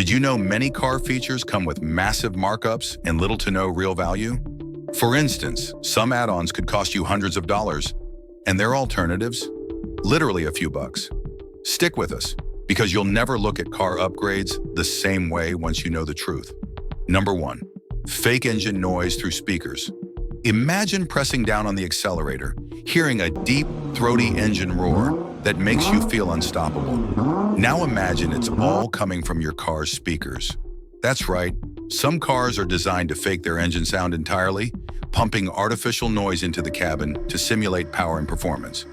Did you know many car features come with massive markups and little to no real value? For instance, some add-ons could cost you hundreds of dollars, and their alternatives? Literally a few bucks. Stick with us, because you'll never look at car upgrades the same way once you know the truth. Number 1. Fake engine noise through speakers. Imagine pressing down on the accelerator, hearing a deep, throaty engine roar that makes you feel unstoppable. Now imagine it's all coming from your car's speakers. That's right, some cars are designed to fake their engine sound entirely, pumping artificial noise into the cabin to simulate power and performance.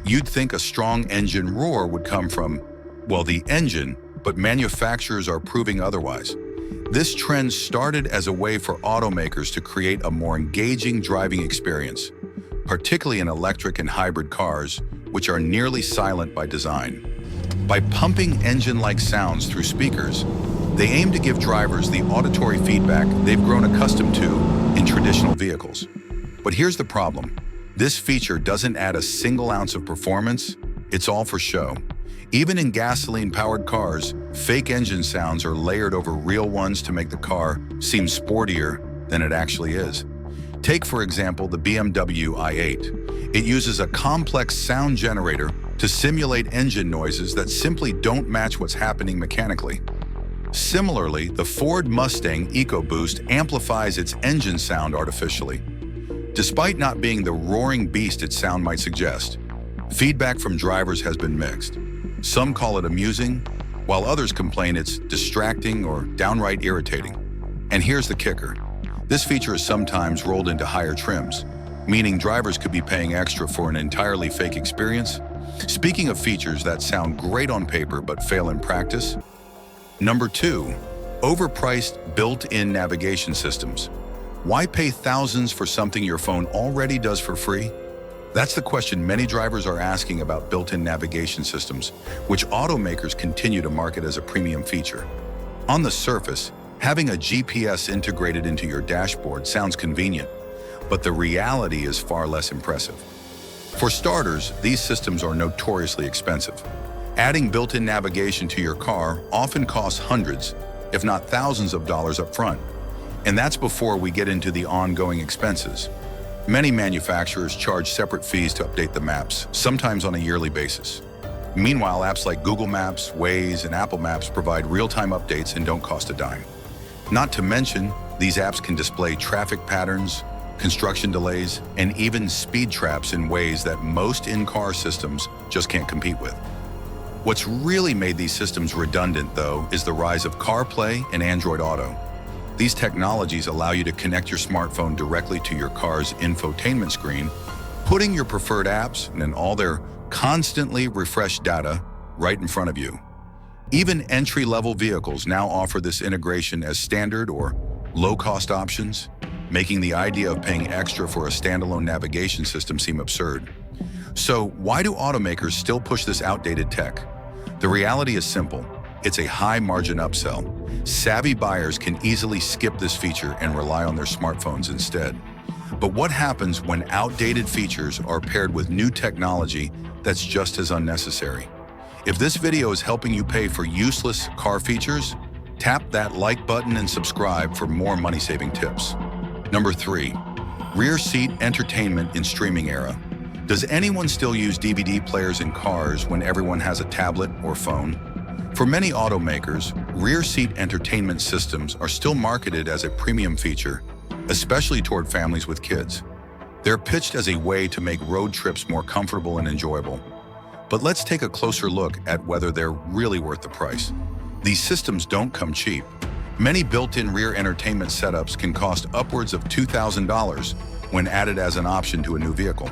You'd think a strong engine roar would come from, well, the engine, but manufacturers are proving otherwise. This trend started as a way for automakers to create a more engaging driving experience, particularly in electric and hybrid cars, which are nearly silent by design. By pumping engine-like sounds through speakers, they aim to give drivers the auditory feedback they've grown accustomed to in traditional vehicles. But here's the problem. This feature doesn't add a single ounce of performance, it's all for show. Even in gasoline-powered cars, fake engine sounds are layered over real ones to make the car seem sportier than it actually is. Take, for example, the BMW i8. It uses a complex sound generator to simulate engine noises that simply don't match what's happening mechanically. Similarly, the Ford Mustang EcoBoost amplifies its engine sound artificially. Despite not being the roaring beast its sound might suggest, feedback from drivers has been mixed. Some call it amusing, while others complain it's distracting or downright irritating. And here's the kicker. This feature is sometimes rolled into higher trims, meaning drivers could be paying extra for an entirely fake experience. Speaking of features that sound great on paper but fail in practice, Number 2, overpriced built-in navigation systems. Why pay thousands for something your phone already does for free? That's the question many drivers are asking about built-in navigation systems, which automakers continue to market as a premium feature. On the surface, having a GPS integrated into your dashboard sounds convenient, but the reality is far less impressive. For starters, these systems are notoriously expensive. Adding built-in navigation to your car often costs hundreds, if not thousands of dollars up front. And that's before we get into the ongoing expenses. Many manufacturers charge separate fees to update the maps, sometimes on a yearly basis. Meanwhile, apps like Google Maps, Waze, and Apple Maps provide real-time updates and don't cost a dime. Not to mention, these apps can display traffic patterns, construction delays, and even speed traps in ways that most in-car systems just can't compete with. What's really made these systems redundant, though, is the rise of CarPlay and Android Auto. These technologies allow you to connect your smartphone directly to your car's infotainment screen, putting your preferred apps and all their constantly refreshed data right in front of you. Even entry-level vehicles now offer this integration as standard or low-cost options, making the idea of paying extra for a standalone navigation system seem absurd. So why do automakers still push this outdated tech? The reality is simple. It's a high-margin upsell. Savvy buyers can easily skip this feature and rely on their smartphones instead. But what happens when outdated features are paired with new technology that's just as unnecessary? If this video is helping you pay for useless car features, tap that like button and subscribe for more money-saving tips. Number 3, rear seat entertainment in streaming era. Does anyone still use DVD players in cars when everyone has a tablet or phone? For many automakers, rear seat entertainment systems are still marketed as a premium feature, especially toward families with kids. They're pitched as a way to make road trips more comfortable and enjoyable. But let's take a closer look at whether they're really worth the price. These systems don't come cheap. Many built-in rear entertainment setups can cost upwards of $2,000 when added as an option to a new vehicle.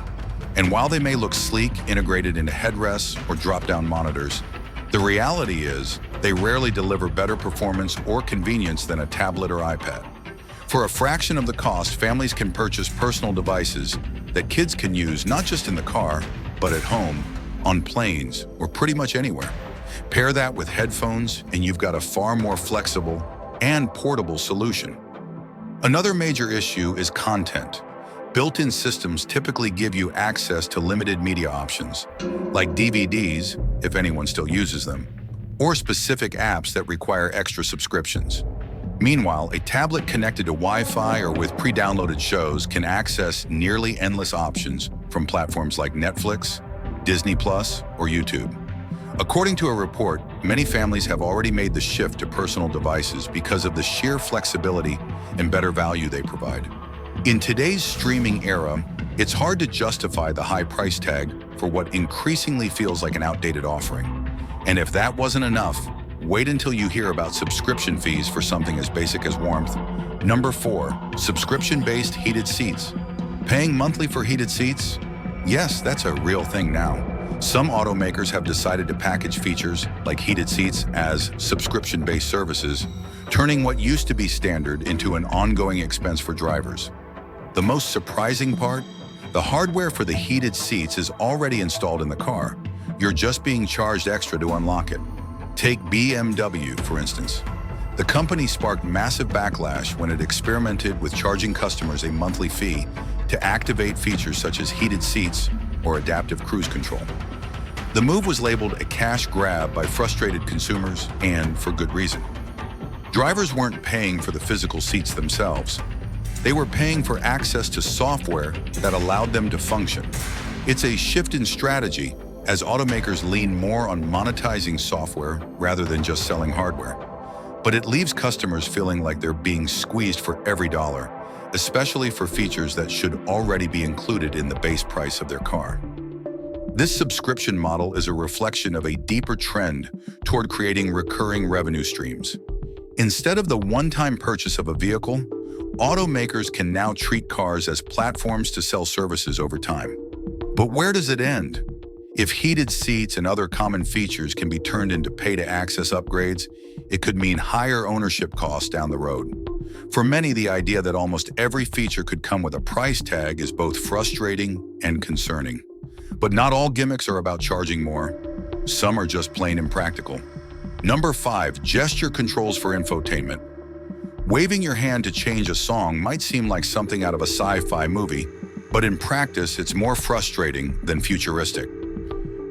And while they may look sleek, integrated into headrests or drop-down monitors, the reality is they rarely deliver better performance or convenience than a tablet or iPad. For a fraction of the cost, families can purchase personal devices that kids can use not just in the car, but at home, on planes, or pretty much anywhere. Pair that with headphones, and you've got a far more flexible and portable solution. Another major issue is content. Built-in systems typically give you access to limited media options, like DVDs, if anyone still uses them, or specific apps that require extra subscriptions. Meanwhile, a tablet connected to Wi-Fi or with pre-downloaded shows can access nearly endless options from platforms like Netflix, Disney+, or YouTube. According to a report, many families have already made the shift to personal devices because of the sheer flexibility and better value they provide. In today's streaming era, it's hard to justify the high price tag for what increasingly feels like an outdated offering. And if that wasn't enough, wait until you hear about subscription fees for something as basic as warmth. Number 4, subscription-based heated seats. Paying monthly for heated seats? Yes, that's a real thing now. Some automakers have decided to package features like heated seats as subscription-based services, turning what used to be standard into an ongoing expense for drivers. The most surprising part? The hardware for the heated seats is already installed in the car. You're just being charged extra to unlock it. Take BMW, for instance. The company sparked massive backlash when it experimented with charging customers a monthly fee to activate features such as heated seats or adaptive cruise control. The move was labeled a cash grab by frustrated consumers, and for good reason. Drivers weren't paying for the physical seats themselves. They were paying for access to software that allowed them to function. It's a shift in strategy as automakers lean more on monetizing software rather than just selling hardware. But it leaves customers feeling like they're being squeezed for every dollar, especially for features that should already be included in the base price of their car. This subscription model is a reflection of a deeper trend toward creating recurring revenue streams. Instead of the one-time purchase of a vehicle, automakers can now treat cars as platforms to sell services over time. But where does it end? If heated seats and other common features can be turned into pay-to-access upgrades, it could mean higher ownership costs down the road. For many, the idea that almost every feature could come with a price tag is both frustrating and concerning. But not all gimmicks are about charging more. Some are just plain impractical. Number 5, gesture controls for infotainment. Waving your hand to change a song might seem like something out of a sci-fi movie, but in practice, it's more frustrating than futuristic.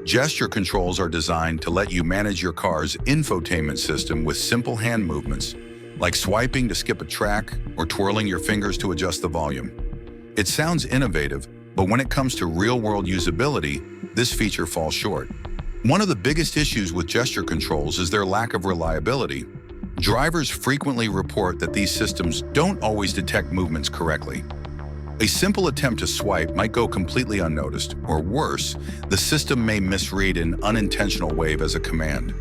Gesture controls are designed to let you manage your car's infotainment system with simple hand movements, like swiping to skip a track or twirling your fingers to adjust the volume. It sounds innovative, but when it comes to real-world usability, this feature falls short. One of the biggest issues with gesture controls is their lack of reliability. Drivers frequently report that these systems don't always detect movements correctly. A simple attempt to swipe might go completely unnoticed, or worse, the system may misread an unintentional wave as a command.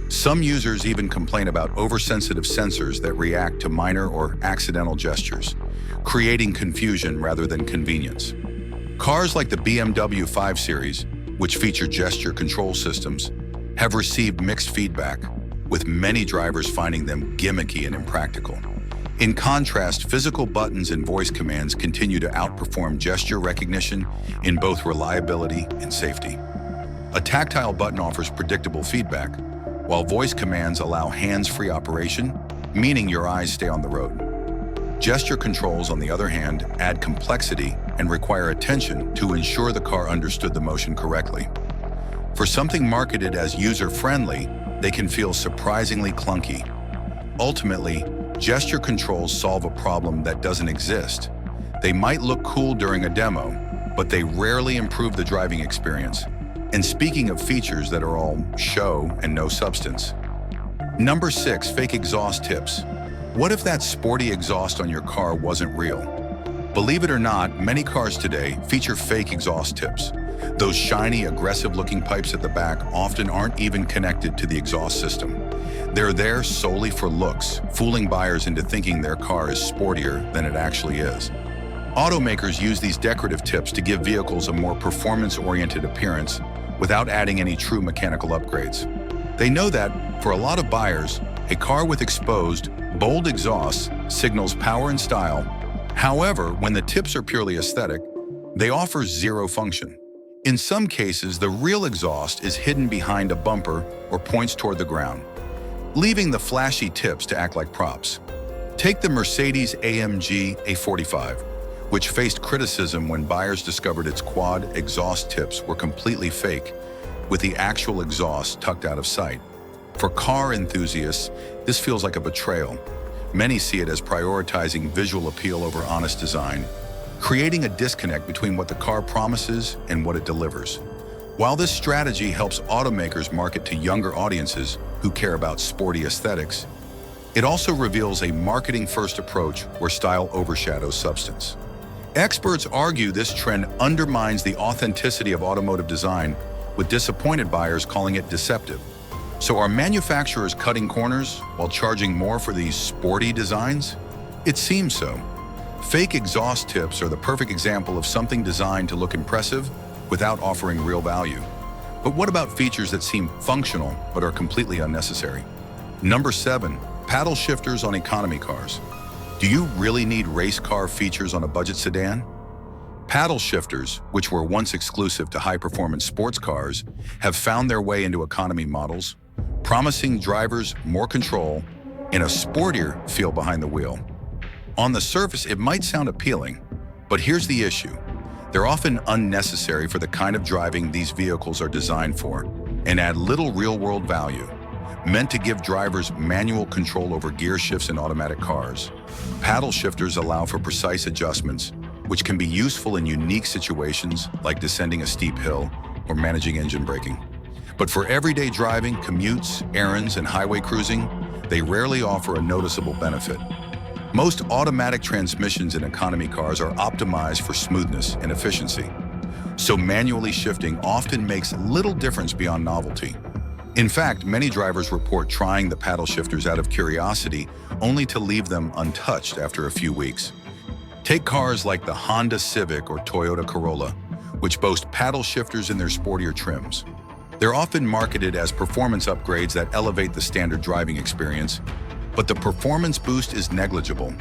Some users even complain about oversensitive sensors that react to minor or accidental gestures, creating confusion rather than convenience. Cars like the BMW 5 Series, which feature gesture control systems, have received mixed feedback, with many drivers finding them gimmicky and impractical. In contrast, physical buttons and voice commands continue to outperform gesture recognition in both reliability and safety. A tactile button offers predictable feedback, while voice commands allow hands-free operation, meaning your eyes stay on the road. Gesture controls, on the other hand, add complexity and require attention to ensure the car understood the motion correctly. For something marketed as user-friendly, they can feel surprisingly clunky. Ultimately, gesture controls solve a problem that doesn't exist. They might look cool during a demo, but they rarely improve the driving experience. And speaking of features that are all show and no substance. Number 6, fake exhaust tips. What if that sporty exhaust on your car wasn't real? Believe it or not, many cars today feature fake exhaust tips. Those shiny, aggressive-looking pipes at the back often aren't even connected to the exhaust system. They're there solely for looks, fooling buyers into thinking their car is sportier than it actually is. Automakers use these decorative tips to give vehicles a more performance-oriented appearance without adding any true mechanical upgrades. They know that, for a lot of buyers, a car with exposed, bold exhausts signals power and style. However, when the tips are purely aesthetic, they offer zero function. In some cases, the real exhaust is hidden behind a bumper or points toward the ground, leaving the flashy tips to act like props. Take the Mercedes-AMG A45, which faced criticism when buyers discovered its quad exhaust tips were completely fake, with the actual exhaust tucked out of sight. For car enthusiasts, this feels like a betrayal. Many see it as prioritizing visual appeal over honest design, creating a disconnect between what the car promises and what it delivers. While this strategy helps automakers market to younger audiences who care about sporty aesthetics, it also reveals a marketing-first approach where style overshadows substance. Experts argue this trend undermines the authenticity of automotive design, with disappointed buyers calling it deceptive. So are manufacturers cutting corners while charging more for these sporty designs? It seems so. Fake exhaust tips are the perfect example of something designed to look impressive without offering real value. But what about features that seem functional but are completely unnecessary? Number 7, paddle shifters on economy cars. Do you really need race car features on a budget sedan? Paddle shifters, which were once exclusive to high-performance sports cars, have found their way into economy models, promising drivers more control and a sportier feel behind the wheel. On the surface, it might sound appealing, but here's the issue. They're often unnecessary for the kind of driving these vehicles are designed for and add little real-world value. Meant to give drivers manual control over gear shifts in automatic cars, paddle shifters allow for precise adjustments, which can be useful in unique situations like descending a steep hill or managing engine braking. But for everyday driving, commutes, errands, and highway cruising, they rarely offer a noticeable benefit. Most automatic transmissions in economy cars are optimized for smoothness and efficiency, so manually shifting often makes little difference beyond novelty. In fact, many drivers report trying the paddle shifters out of curiosity, only to leave them untouched after a few weeks. Take cars like the Honda Civic or Toyota Corolla, which boast paddle shifters in their sportier trims. They're often marketed as performance upgrades that elevate the standard driving experience, but the performance boost is negligible.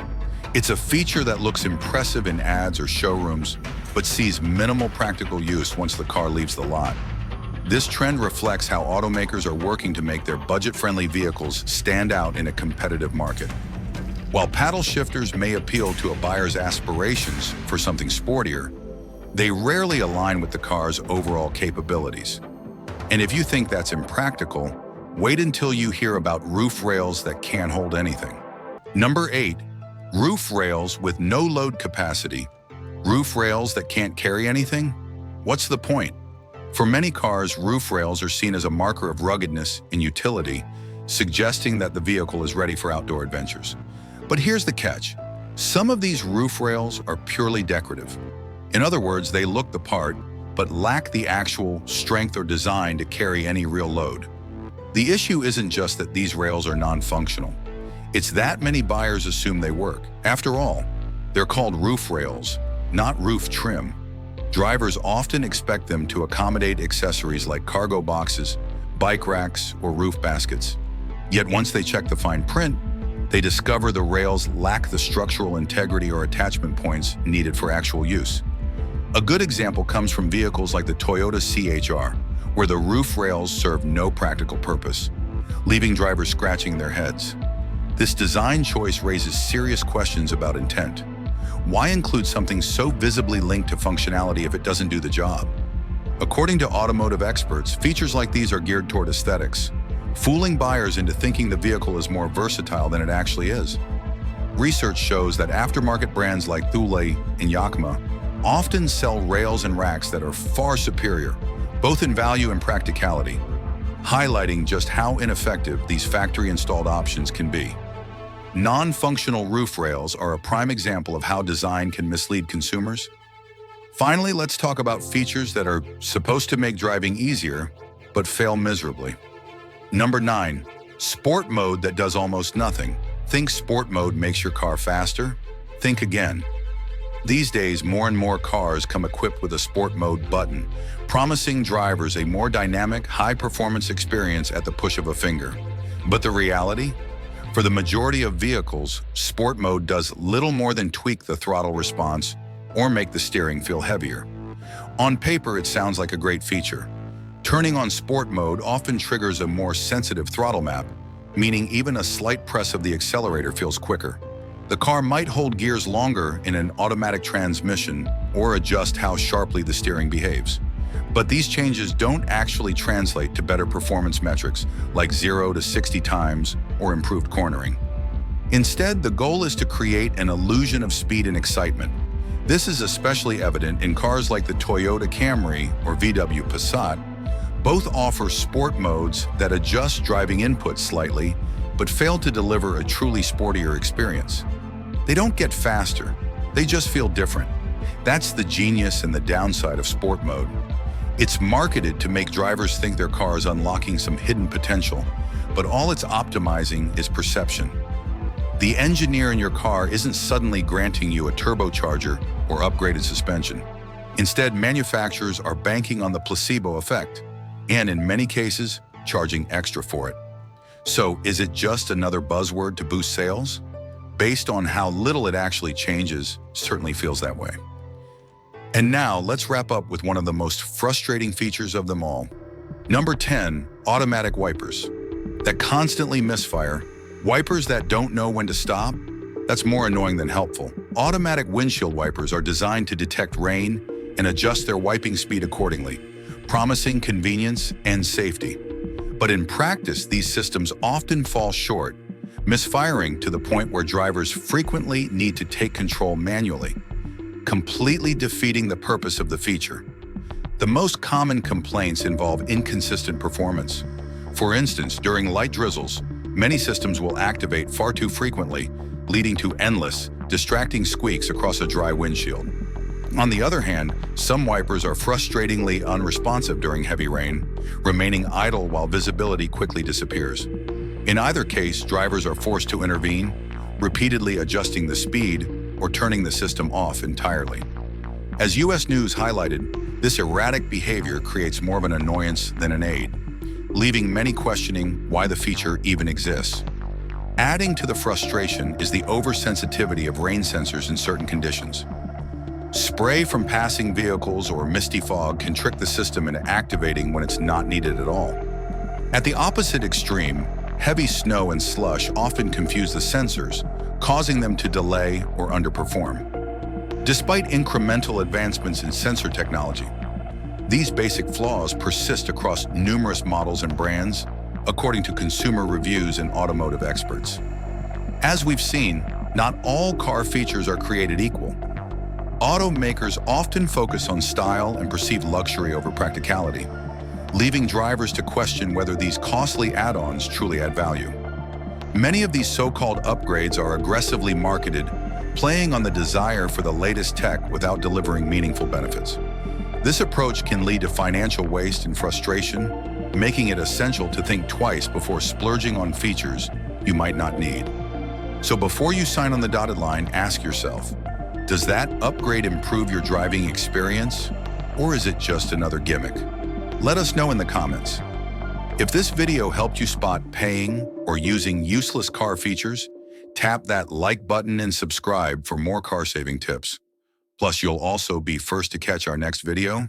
It's a feature that looks impressive in ads or showrooms, but sees minimal practical use once the car leaves the lot. This trend reflects how automakers are working to make their budget-friendly vehicles stand out in a competitive market. While paddle shifters may appeal to a buyer's aspirations for something sportier, they rarely align with the car's overall capabilities. And if you think that's impractical, wait until you hear about roof rails that can't hold anything. Number 8, roof rails with no load capacity. Roof rails that can't carry anything? What's the point? For many cars, roof rails are seen as a marker of ruggedness and utility, suggesting that the vehicle is ready for outdoor adventures. But here's the catch. Some of these roof rails are purely decorative. In other words, they look the part, but lack the actual strength or design to carry any real load. The issue isn't just that these rails are non-functional. It's that many buyers assume they work. After all, they're called roof rails, not roof trim. Drivers often expect them to accommodate accessories like cargo boxes, bike racks, or roof baskets. Yet once they check the fine print, they discover the rails lack the structural integrity or attachment points needed for actual use. A good example comes from vehicles like the Toyota CHR, where the roof rails serve no practical purpose, leaving drivers scratching their heads. This design choice raises serious questions about intent. Why include something so visibly linked to functionality if it doesn't do the job? According to automotive experts, features like these are geared toward aesthetics, fooling buyers into thinking the vehicle is more versatile than it actually is. Research shows that aftermarket brands like Thule and Yakima often sell rails and racks that are far superior, both in value and practicality, highlighting just how ineffective these factory-installed options can be. Non-functional roof rails are a prime example of how design can mislead consumers. Finally, let's talk about features that are supposed to make driving easier, but fail miserably. Number 9, sport mode that does almost nothing. Think sport mode makes your car faster? Think again. These days, more and more cars come equipped with a sport mode button, promising drivers a more dynamic, high-performance experience at the push of a finger. But the reality? For the majority of vehicles, sport mode does little more than tweak the throttle response or make the steering feel heavier. On paper, it sounds like a great feature. Turning on sport mode often triggers a more sensitive throttle map, meaning even a slight press of the accelerator feels quicker. The car might hold gears longer in an automatic transmission or adjust how sharply the steering behaves. But these changes don't actually translate to better performance metrics like 0 to 60 times or improved cornering. Instead, the goal is to create an illusion of speed and excitement. This is especially evident in cars like the Toyota Camry or VW Passat. Both offer sport modes that adjust driving input slightly, but fail to deliver a truly sportier experience. They don't get faster, they just feel different. That's the genius and the downside of sport mode. It's marketed to make drivers think their car is unlocking some hidden potential, but all it's optimizing is perception. The engineer in your car isn't suddenly granting you a turbocharger or upgraded suspension. Instead, manufacturers are banking on the placebo effect, and in many cases, charging extra for it. So, is it just another buzzword to boost sales? Based on how little it actually changes, certainly feels that way. And now, let's wrap up with one of the most frustrating features of them all. Number 10, automatic wipers that constantly misfire. Wipers that don't know when to stop? That's more annoying than helpful. Automatic windshield wipers are designed to detect rain and adjust their wiping speed accordingly, promising convenience and safety. But in practice, these systems often fall short, misfiring to the point where drivers frequently need to take control manually, completely defeating the purpose of the feature. The most common complaints involve inconsistent performance. For instance, during light drizzles, many systems will activate far too frequently, leading to endless, distracting squeaks across a dry windshield. On the other hand, some wipers are frustratingly unresponsive during heavy rain, remaining idle while visibility quickly disappears. In either case, drivers are forced to intervene, repeatedly adjusting the speed or turning the system off entirely. As US News highlighted, this erratic behavior creates more of an annoyance than an aid, leaving many questioning why the feature even exists. Adding to the frustration is the oversensitivity of rain sensors in certain conditions. Spray from passing vehicles or misty fog can trick the system into activating when it's not needed at all. At the opposite extreme, heavy snow and slush often confuse the sensors, causing them to delay or underperform. Despite incremental advancements in sensor technology, these basic flaws persist across numerous models and brands, according to consumer reviews and automotive experts. As we've seen, not all car features are created equal. Automakers often focus on style and perceived luxury over practicality, leaving drivers to question whether these costly add-ons truly add value. Many of these so-called upgrades are aggressively marketed, playing on the desire for the latest tech without delivering meaningful benefits. This approach can lead to financial waste and frustration, making it essential to think twice before splurging on features you might not need. So before you sign on the dotted line, ask yourself, does that upgrade improve your driving experience, or is it just another gimmick? Let us know in the comments. If this video helped you spot paying or using useless car features, tap that like button and subscribe for more car-saving tips. Plus, you'll also be first to catch our next video.